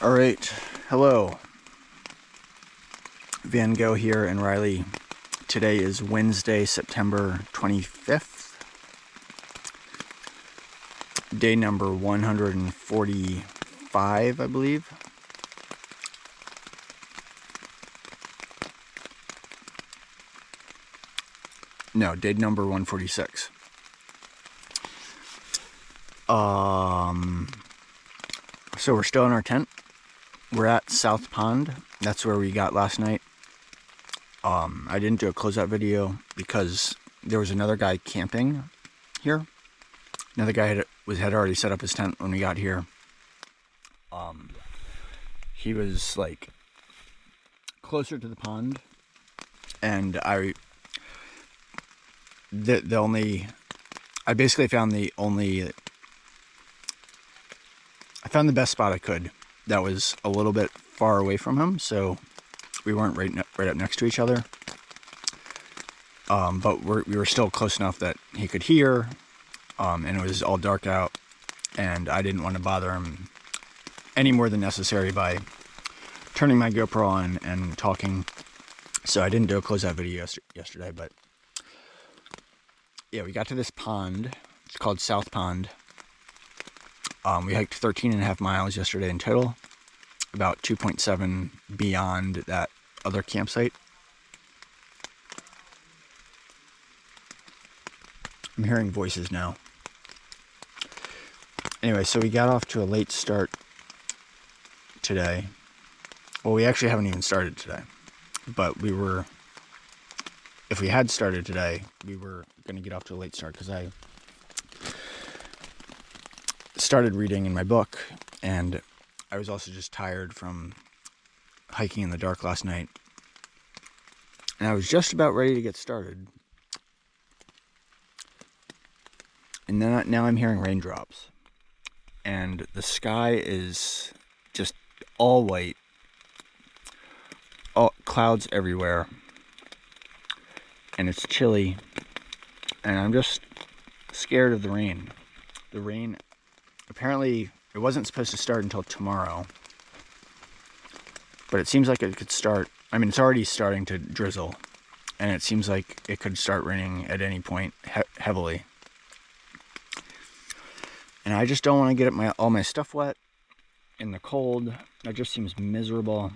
All right, hello. Van Gogh here in Riley. Today is Wednesday, September 25th. Day number 145, I believe. No, day number 146. So we're still in our tent. We're at South Pond. That's where we got last night. I didn't do a closeout video because there was another guy camping here. Another guy had already set up his tent when we got here. He was like closer to the pond, and I basically found the best spot I could that was a little bit far away from him, so we weren't right up next to each other. But we were still close enough that he could hear, and it was all dark out, and I didn't want to bother him any more than necessary by turning my GoPro on and talking. So I didn't do a closeout video yesterday, but yeah, we got to this pond. It's called South Pond. We hiked 13.5 miles yesterday in total, about 2.7 beyond that other campsite. I'm hearing voices now. Anyway, so we got off to a late start today. Well, we actually haven't even started today, but if we had started today, we were going to get off to a late start because I started reading in my book, and I was also just tired from hiking in the dark last night, and I was just about ready to get started, and then now I'm hearing raindrops, and the sky is just all white, all clouds everywhere, and it's chilly, and I'm just scared of the rain. The rain, apparently it wasn't supposed to start until tomorrow, but it seems like it could start. I mean, it's already starting to drizzle, and it seems like it could start raining at any point heavily. And I just don't want to get all my stuff wet in the cold. That just seems miserable.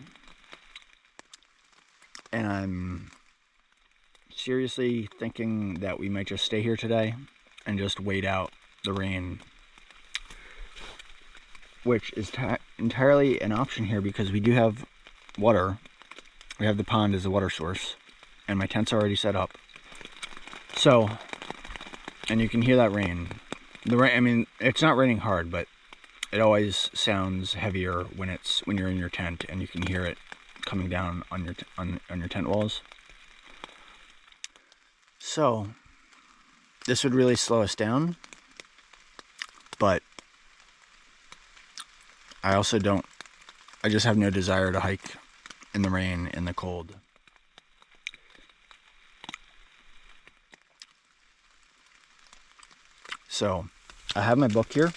And I'm seriously thinking that we might just stay here today and just wait out the rain, which is entirely an option here because we do have water. We have the pond as a water source, and my tent's already set up. So, and you can hear that rain. The rain, I mean, it's not raining hard, but it always sounds heavier when you're in your tent, and you can hear it coming down on your tent walls. So, this would really slow us down, but I just have no desire to hike in the rain, in the cold. So, I have my book here.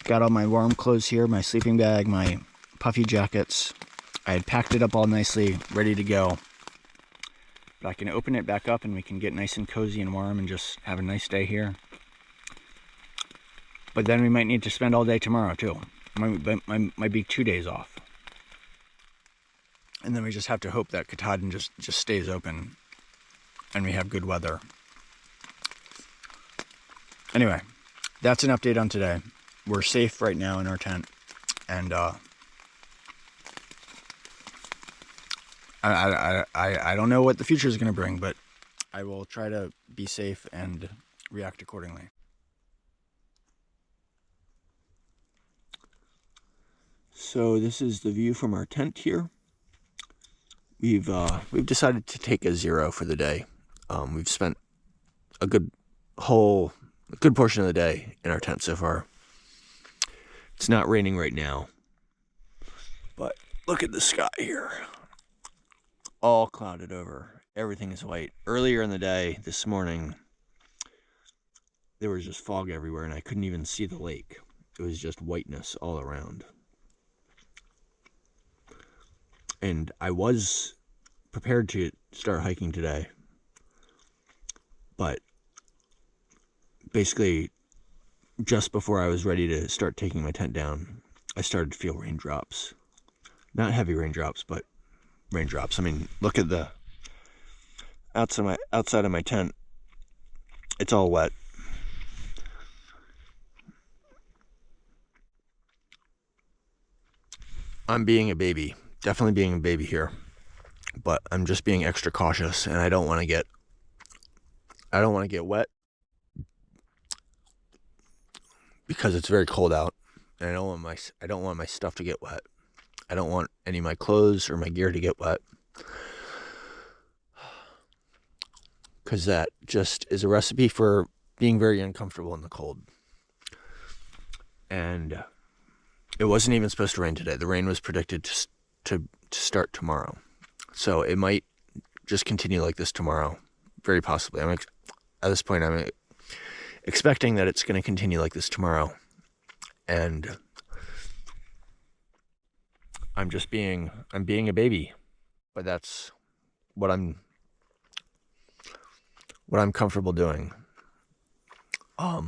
Got all my warm clothes here, my sleeping bag, my puffy jackets. I had packed it up all nicely, ready to go. But I can open it back up and we can get nice and cozy and warm and just have a nice day here. But then we might need to spend all day tomorrow too. Might be 2 days off. And then we just have to hope that Katahdin just stays open and we have good weather. Anyway, that's an update on today. We're safe right now in our tent, and I don't know what the future is going to bring, but I will try to be safe and react accordingly. So this is the view from our tent here. We've decided to take a 0 for the day. We've spent a good portion of the day in our tent so far. It's not raining right now, but look at the sky here. All clouded over. Everything is white. Earlier in the day, this morning, there was just fog everywhere, and I couldn't even see the lake. It was just whiteness all around. And I was prepared to start hiking today, but basically just before I was ready to start taking my tent down, I started to feel raindrops. Not heavy raindrops, but raindrops. I mean, look at the outside of my tent. It's all wet. I'm being a baby. Definitely being a baby here. But I'm just being extra cautious, and I don't want to get wet because it's very cold out, and I don't want my stuff to get wet. I don't want any of my clothes or my gear to get wet, because that just is a recipe for being very uncomfortable in the cold. And it wasn't even supposed to rain today. The rain was predicted to start tomorrow, so it might just continue like this tomorrow, very possibly. At this point, I'm expecting that it's going to continue like this tomorrow, and I'm being a baby, but that's what I'm comfortable doing. I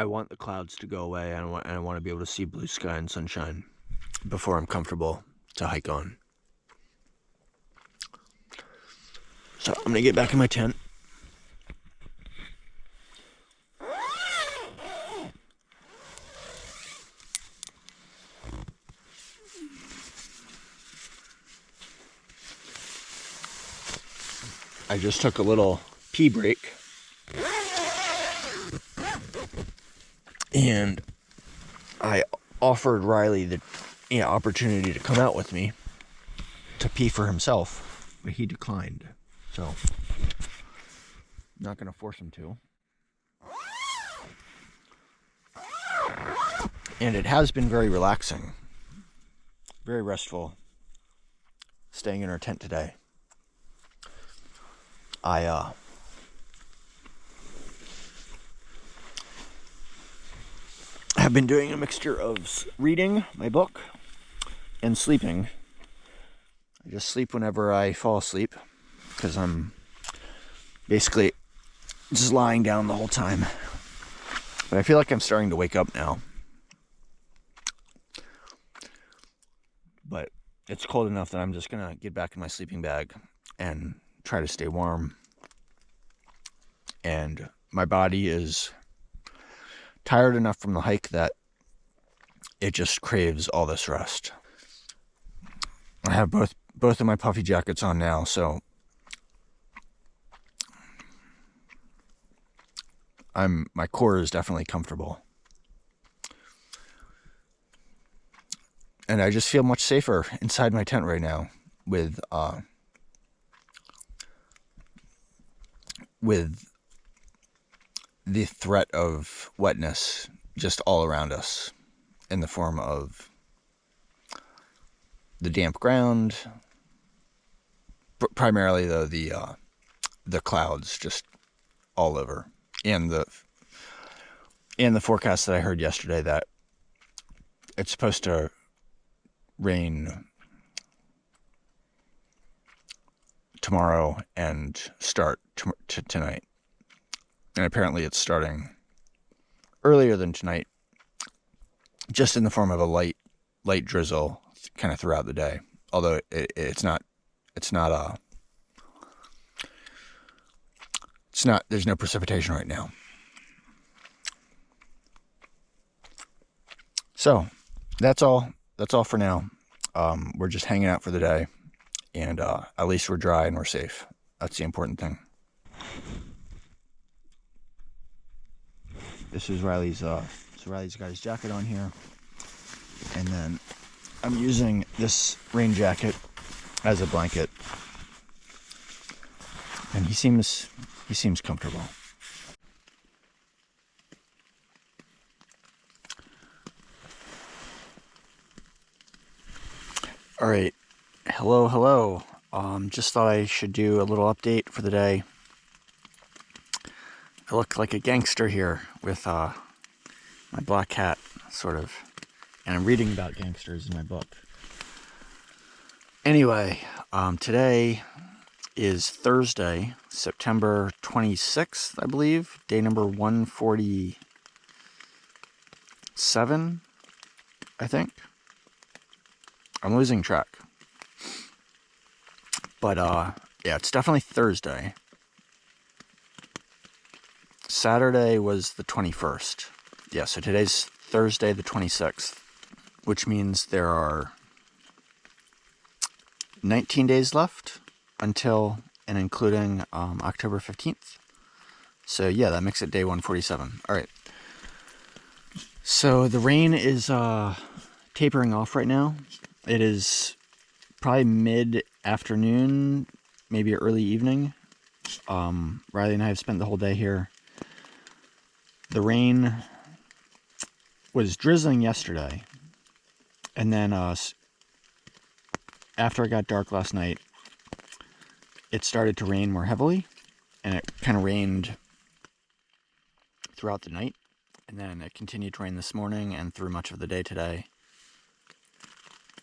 want the clouds to go away, and I want to be able to see blue sky and sunshine before I'm comfortable to hike on. So I'm gonna get back in my tent. I just took a little pee break, and I offered Riley the opportunity to come out with me to pee for himself, but he declined. So, not going to force him to. And it has been very relaxing, very restful, staying in our tent today. I have been doing a mixture of reading my book and sleeping. I just sleep whenever I fall asleep, because I'm basically just lying down the whole time. But I feel like I'm starting to wake up now. But it's cold enough that I'm just going to get back in my sleeping bag and try to stay warm. And my body is tired enough from the hike that it just craves all this rest. I have both of my puffy jackets on now, so my core is definitely comfortable. And I just feel much safer inside my tent right now with the threat of wetness just all around us, in the form of the damp ground, primarily though the clouds just all over, and the forecast that I heard yesterday that it's supposed to rain tomorrow and start tonight. And apparently it's starting earlier than tonight, just in the form of a light drizzle kind of throughout the day. Although there's no precipitation right now. So that's all for now. We're just hanging out for the day, and at least we're dry and we're safe. That's the important thing. This is Riley's got his jacket on here, and then I'm using this rain jacket as a blanket, and he seems comfortable. All right, hello. Just thought I should do a little update for the day. I look like a gangster here with my black hat, sort of, And I'm reading about gangsters in my book. Anyway, today is Thursday, September 26th, I believe. Day number 147, I think. I'm losing track. But, yeah, it's definitely Thursday. Saturday was the 21st. Yeah, so today's Thursday the 26th, which means there are 19 days left until and including October 15th. So yeah, that makes it day 147. All right. So the rain is tapering off right now. It is probably mid-afternoon, maybe early evening. Riley and I have spent the whole day here. The rain was drizzling yesterday, and then after it got dark last night, it started to rain more heavily, and it kind of rained throughout the night, and then it continued to rain this morning and through much of the day today.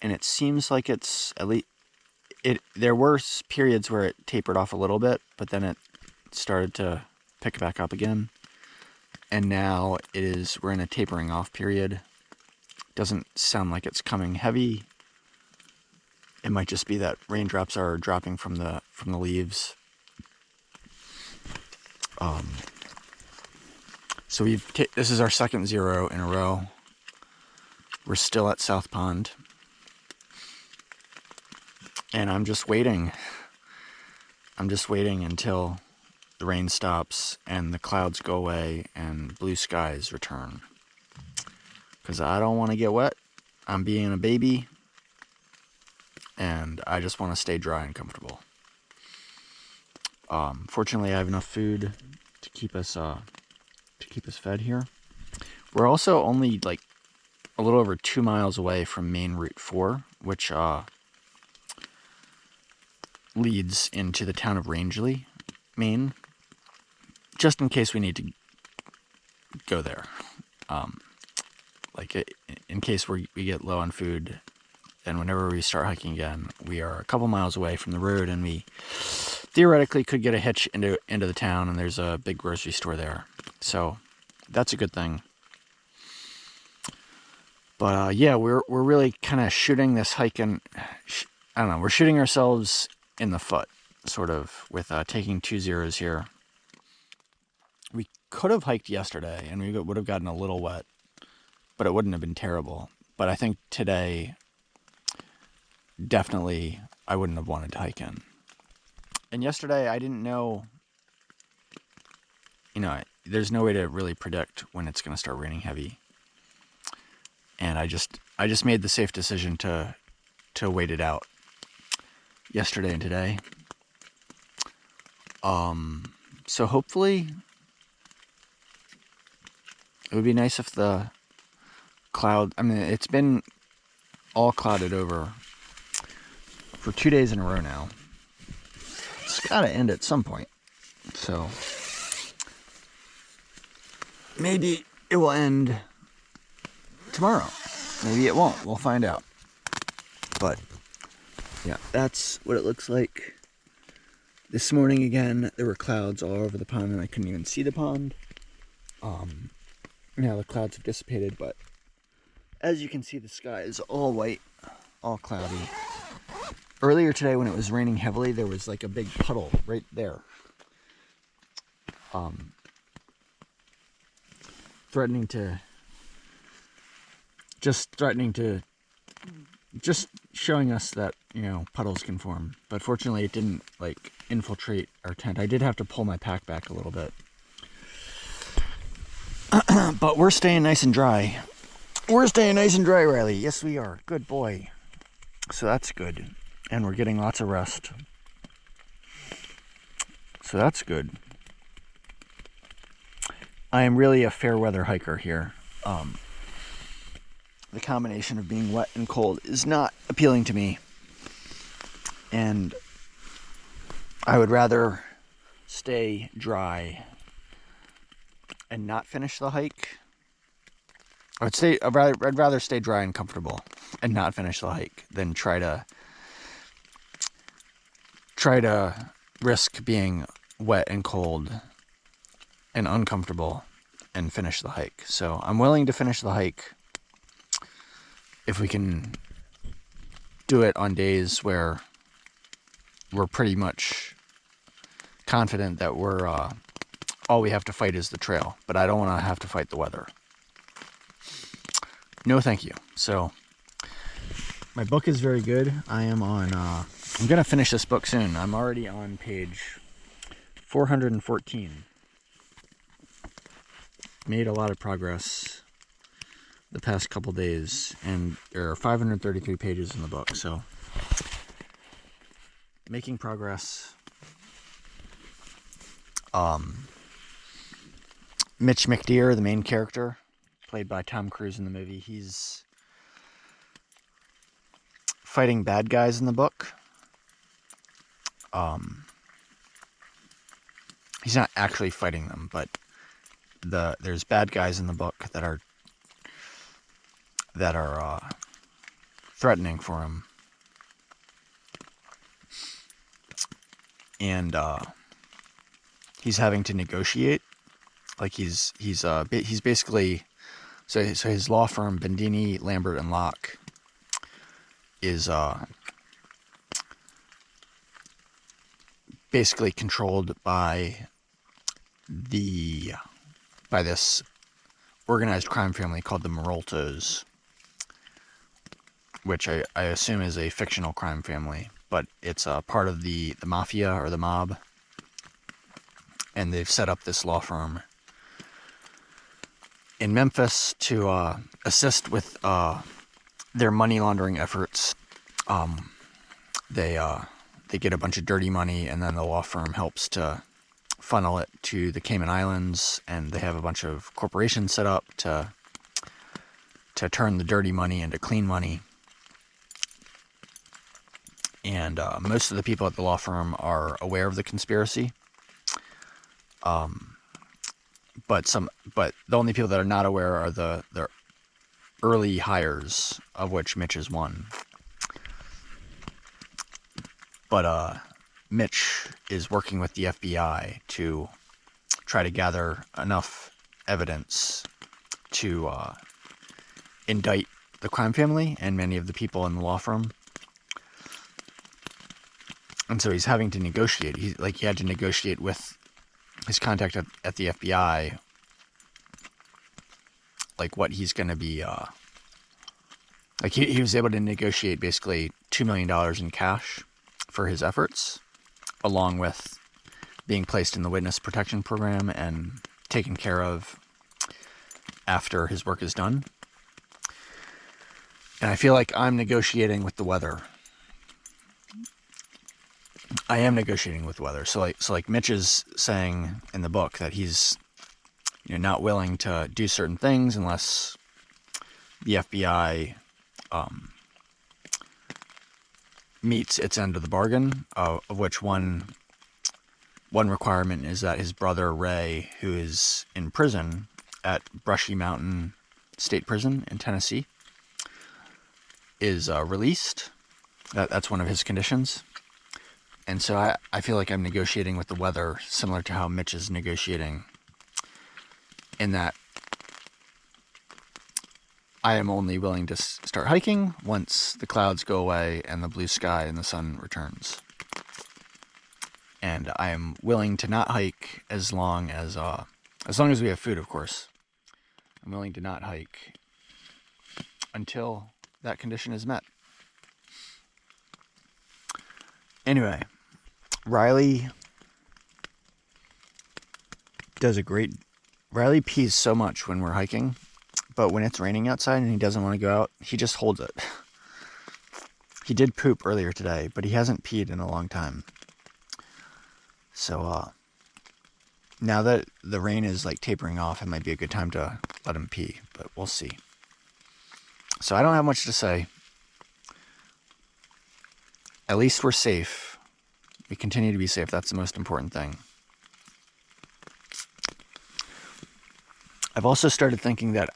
And it seems like it's at least there were periods where it tapered off a little bit, but then it started to pick back up again. And now we're in a tapering off period. Doesn't sound like it's coming heavy. It might just be that raindrops are dropping from the leaves. So this is our second 0 in a row. We're still at South Pond. And I'm just waiting. I'm just waiting until the rain stops and the clouds go away and blue skies return. Because I don't want to get wet. I'm being a baby. And I just want to stay dry and comfortable. Fortunately, I have enough food to keep us fed here. We're also only like a little over 2 miles away from Main Route 4, which leads into the town of Rangeley, Maine. Just in case we need to go there, in case we get low on food, and whenever we start hiking again, we are a couple miles away from the road, and we theoretically could get a hitch into the town, and there's a big grocery store there, so that's a good thing. But yeah, we're really kind of shooting this hike, and I don't know, we're shooting ourselves in the foot, sort of, with taking 2 zeros here. We could have hiked yesterday, and we would have gotten a little wet, but it wouldn't have been terrible. But I think today, definitely, I wouldn't have wanted to hike in. And yesterday, I didn't know, there's no way to really predict when it's going to start raining heavy. And I just made the safe decision to wait it out yesterday and today. So hopefully, it would be nice if the it's been all clouded over for 2 days in a row now. It's got to end at some point. So maybe it will end tomorrow. Maybe it won't. We'll find out. But yeah, that's what it looks like. This morning again, there were clouds all over the pond, and I couldn't even see the pond. Now the clouds have dissipated, but as you can see, the sky is all white, all cloudy. Earlier today, when it was raining heavily, there was like a big puddle right there. Threatening to, just showing us that, puddles can form. But fortunately, it didn't, infiltrate our tent. I did have to pull my pack back a little bit. But we're staying nice and dry. We're staying nice and dry, Riley. Yes, we are. Good boy. So that's good. And we're getting lots of rest. So that's good. I am really a fair weather hiker here. The combination of being wet and cold is not appealing to me. And I would rather stay dry and not finish the hike I'd rather stay dry and comfortable and not finish the hike than try to risk being wet and cold and uncomfortable and finish the hike. So I'm willing to finish the hike if we can do it on days where we're pretty much confident that we're all we have to fight is the trail, but I don't want to have to fight the weather. No thank you. So my book is very good. I'm gonna finish this book soon. I'm already on page 414. Made a lot of progress the past couple days, and there are 533 pages in the book, so making progress. Mitch McDeere, the main character, played by Tom Cruise in the movie, he's fighting bad guys in the book. He's not actually fighting them, but there's bad guys in the book that are threatening for him, and he's having to negotiate. Like he's basically so his law firm, Bendini, Lambert and Locke, is basically controlled by this organized crime family called the Maroltos, which I assume is a fictional crime family, but it's a part of the mafia or the mob, and they've set up this law firm in Memphis to assist with their money laundering efforts. They get a bunch of dirty money, and then the law firm helps to funnel it to the Cayman Islands, and they have a bunch of corporations set up to turn the dirty money into clean money. And most of the people at the law firm are aware of the conspiracy. But the only people that are not aware are the early hires, of which Mitch is one. But Mitch is working with the FBI to try to gather enough evidence to indict the crime family and many of the people in the law firm. And so he's having to negotiate. He had to negotiate with his contact at the FBI, like what he's going to be. Like he was able to negotiate basically $2 million in cash for his efforts, along with being placed in the witness protection program and taken care of after his work is done. And I feel like I'm negotiating with the weather. I am negotiating with weather. So like Mitch is saying in the book that he's not willing to do certain things unless the FBI meets its end of the bargain, of which one requirement is that his brother Ray, who is in prison at Brushy Mountain State Prison in Tennessee, is released. That's one of his conditions. And so I feel like I'm negotiating with the weather, similar to how Mitch is negotiating, in that I am only willing to start hiking once the clouds go away and the blue sky and the sun returns. And I am willing to not hike as long as we have food, of course. I'm willing to not hike until that condition is met. Anyway, Riley pees so much when we're hiking, but when it's raining outside and he doesn't want to go out, he just holds it. He did poop earlier today, but he hasn't peed in a long time. So now that the rain is like tapering off, it might be a good time to let him pee, but we'll see. So I don't have much to say. At least we're safe. We continue to be safe. That's the most important thing. I've also started thinking that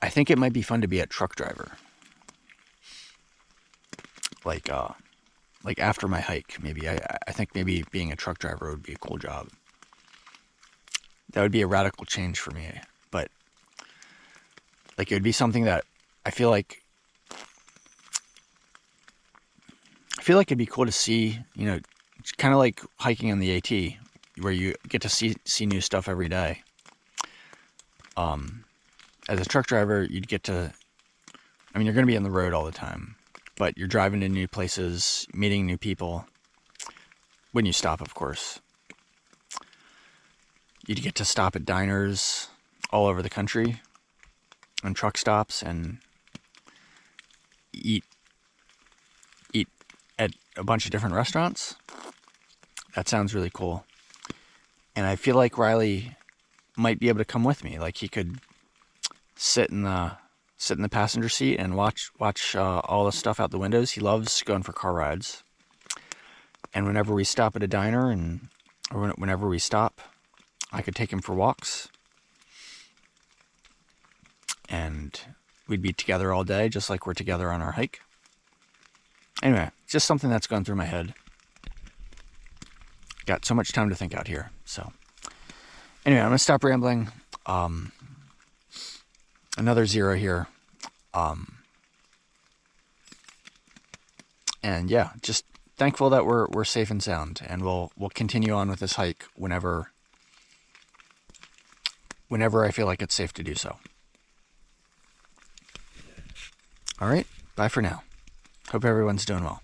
I think it might be fun to be a truck driver. Like after my hike, maybe. I think maybe being a truck driver would be a cool job. That would be a radical change for me. But like it would be something that I feel like it'd be cool to see, you know, it's kind of like hiking on the AT, where you get to see new stuff every day. As a truck driver, you'd get to, I mean, you're going to be on the road all the time, but you're driving to new places, meeting new people, when you stop, of course. You'd get to stop at diners all over the country, and truck stops, and eat at a bunch of different restaurants. That sounds really cool. And I feel like Riley might be able to come with me. Like he could sit in the passenger seat and watch all the stuff out the windows. He loves going for car rides. And whenever we stop at a diner or whenever we stop, I could take him for walks. And we'd be together all day, just like we're together on our hike. Anyway, just something that's gone through my head. Got so much time to think out here. So anyway, I'm going to stop rambling. Another 0 here. And yeah, just thankful that we're safe and sound, and we'll continue on with this hike whenever I feel like it's safe to do so. All right, bye for now. Hope everyone's doing well.